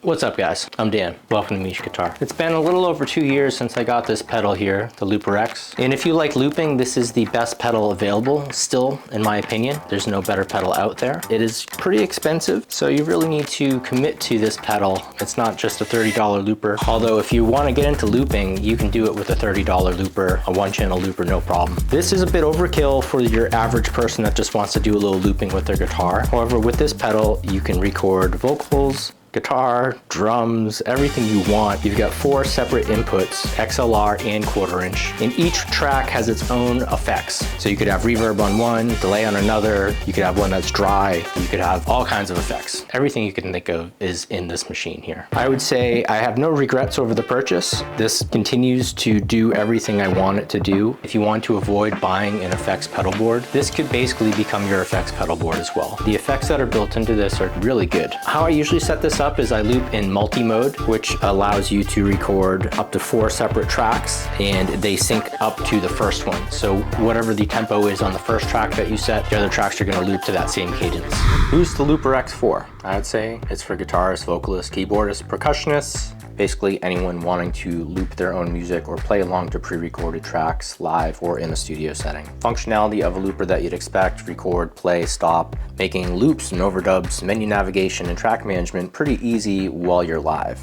What's up guys, I'm Dan, welcome to Mish Guitar. It's been a little over 2 years since I got this pedal here, the Looper X. And if you like looping, this is the best pedal available, still in my opinion. There's no better pedal out there. It is pretty expensive, so you really need to commit to this pedal. It's not just a $30 looper, although if you want to get into looping, you can do it with a $30 looper, a one-channel looper, no problem. This is a bit overkill for your average person that just wants to do a little looping with their guitar. However, with this pedal, you can record vocals, guitar, drums, everything you want. You've got 4 separate inputs, XLR and 1/4 inch, and each track has its own effects. So you could have reverb on one, delay on another, you could have one that's dry, you could have all kinds of effects. Everything you can think of is in this machine here. I would say I have no regrets over the purchase. This continues to do everything I want it to do. If you want to avoid buying an effects pedal board, this could basically become your effects pedal board as well. The effects that are built into this are really good. How I usually set this up is I loop in multi-mode, which allows you to record up to 4 separate tracks, and they sync up to the first one. So whatever the tempo is on the first track that you set, the other tracks are going to loop to that same cadence. Who's the Looper X for? I'd say it's for guitarists, vocalists, keyboardists, percussionists, basically anyone wanting to loop their own music or play along to pre-recorded tracks live or in a studio setting. Functionality of a looper that you'd expect: record, play, stop, making loops and overdubs, menu navigation, and track management pretty easy while you're live.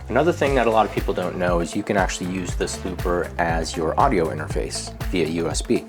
Another thing that a lot of people don't know is you can actually use this looper as your audio interface via USB.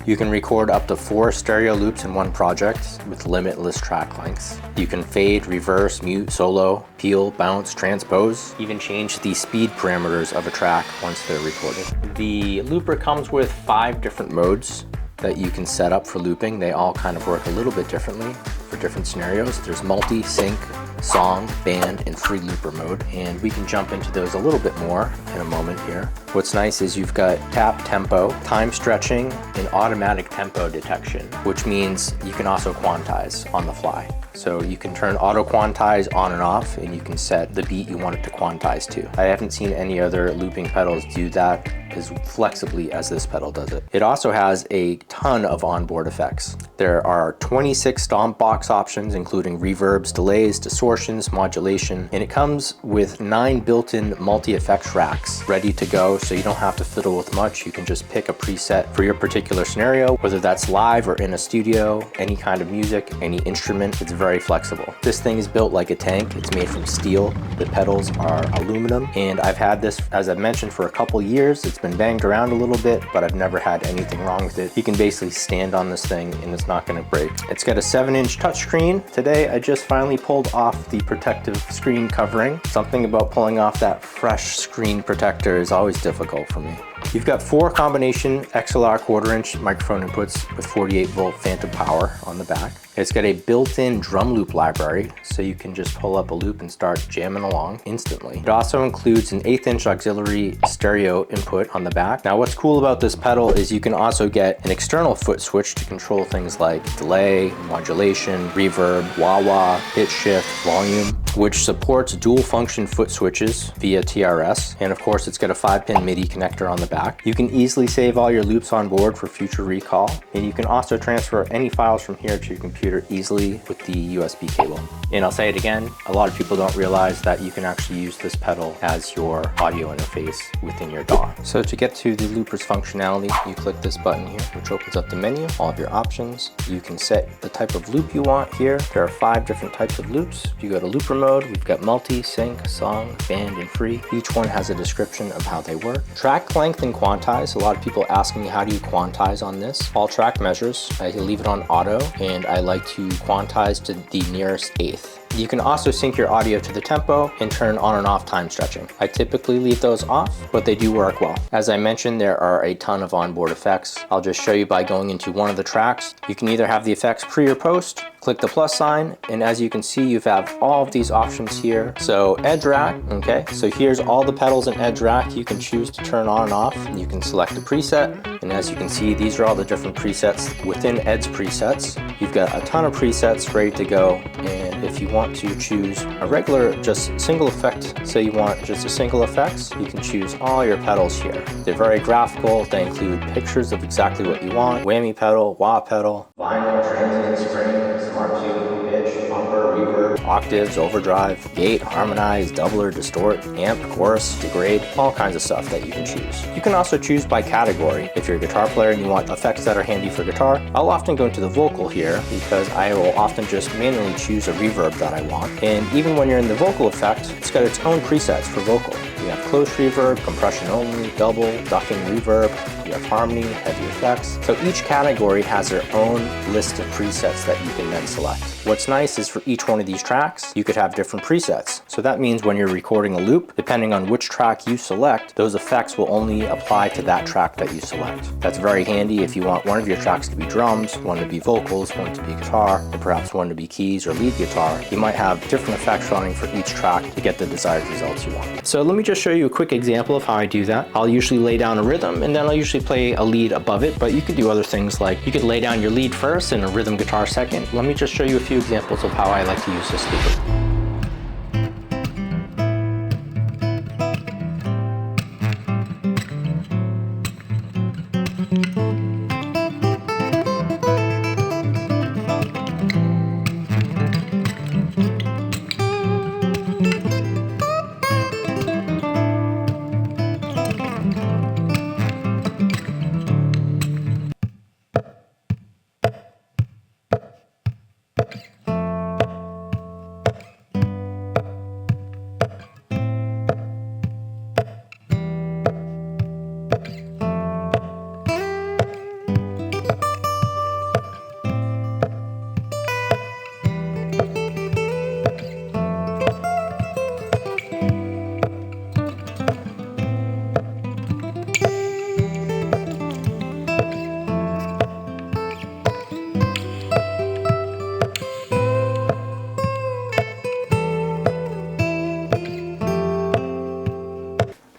You can record up to 4 stereo loops in one project with limitless track lengths. You can fade, reverse, mute, solo, peel, bounce, transpose, even change the speed parameters of a track once they're recorded. The looper comes with 5 different modes that you can set up for looping. They all kind of work a little bit differently for different scenarios. There's multi, sync, song, band, and free looper mode, and we can jump into those a little bit more in a moment here. What's nice is you've got tap tempo, time stretching, and automatic tempo detection, which means you can also quantize on the fly. So you can turn auto quantize on and off, and you can set the beat you want it to quantize to. I haven't seen any other looping pedals do that as flexibly as this pedal does it. It also has a ton of onboard effects. There are 26 stomp box options, including reverbs, delays, distortions, modulation, and it comes with 9 built-in multi-effects racks ready to go, so you don't have to fiddle with much. You can just pick a preset for your particular scenario, whether that's live or in a studio, any kind of music, any instrument. It's very flexible. This thing is built like a tank. It's made from steel. The pedals are aluminum, and I've had this, as I've mentioned, for a couple years. It's been banged around a little bit, but I've never had anything wrong with it. You can basically stand on this thing and it's not going to break. It's got a 7-inch touchscreen. Today I just finally pulled off the protective screen covering. Something about pulling off that fresh screen protector is always difficult for me. You've got 4 combination XLR 1/4 inch microphone inputs with 48-volt phantom power on the back. It's got a built-in drum loop library, so you can just pull up a loop and start jamming along instantly. It also includes an 1/8 inch auxiliary stereo input on the back. Now what's cool about this pedal is you can also get an external foot switch to control things like delay, modulation, reverb, wah-wah, pitch shift, volume, which supports dual function foot switches via TRS. And of course it's got a 5-pin MIDI connector on the back. You can easily save all your loops on board for future recall, and you can also transfer any files from here to your computer easily with the USB cable. And I'll say it again, a lot of people don't realize that you can actually use this pedal as your audio interface within your DAW. So to get to the looper's functionality, you click this button here, which opens up the menu, all of your options. You can set the type of loop you want here. There are 5 different types of loops. If you go to looper mode, we've got multi, sync, song, band, and free. Each one has a description of how they work. Track length and quantize. A lot of people asking me, how do you quantize on this? All track measures. I leave it on auto, and I like to quantize to the nearest eighth. You can also sync your audio to the tempo and turn on and off time stretching. I typically leave those off, but they do work well. As I mentioned, there are a ton of onboard effects. I'll just show you by going into one of the tracks. You can either have the effects pre or post, click the plus sign, and as you can see, you have all of these options here. So edge rack, okay, so here's all the pedals in edge rack. You can choose to turn on and off. You can select a preset, and as you can see, these are all the different presets within Ed's presets. You've got a ton of presets ready to go, and if you want to choose a regular, just single effect, say you want just a single effects, you can choose all your pedals here. They're very graphical. They include pictures of exactly what you want. Whammy pedal, wah pedal, vinyl, transient, spring, smart tube, pitch, bumper, reverb, octaves, overdrive, gate, harmonize, doubler, distort, amp, chorus, degrade, all kinds of stuff that you can choose. You can also choose by category. If you're a guitar player and you want effects that are handy for guitar, I'll often go into the vocal here because I will often just manually choose a reverb that I want. And even when you're in the vocal effect, it's got its own presets for vocal. You have close reverb, compression only, double, ducking reverb, you have harmony, heavy effects. So each category has their own list of presets that you can then select. What's nice is for each one of these tracks, you could have different presets. So that means when you're recording a loop, depending on which track you select, those effects will only apply to that track that you select. That's very handy if you want one of your tracks to be drums, one to be vocals, one to be guitar, or perhaps one to be keys or lead guitar. You might have different effects running for each track to get the desired results you want. So let me just show you a quick example of how I do that. I'll usually lay down a rhythm and then I'll usually play a lead above it, but you could do other things like you could lay down your lead first and a rhythm guitar second. Let me just show you a few examples of how I like to use this looper.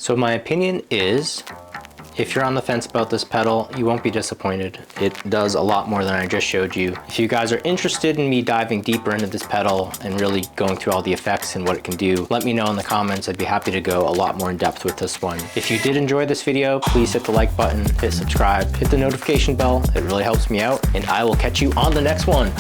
So my opinion is, if you're on the fence about this pedal, you won't be disappointed. It does a lot more than I just showed you. If you guys are interested in me diving deeper into this pedal and really going through all the effects and what it can do, let me know in the comments. I'd be happy to go a lot more in depth with this one. If you did enjoy this video, please hit the like button, hit subscribe, hit the notification bell. It really helps me out, and I will catch you on the next one.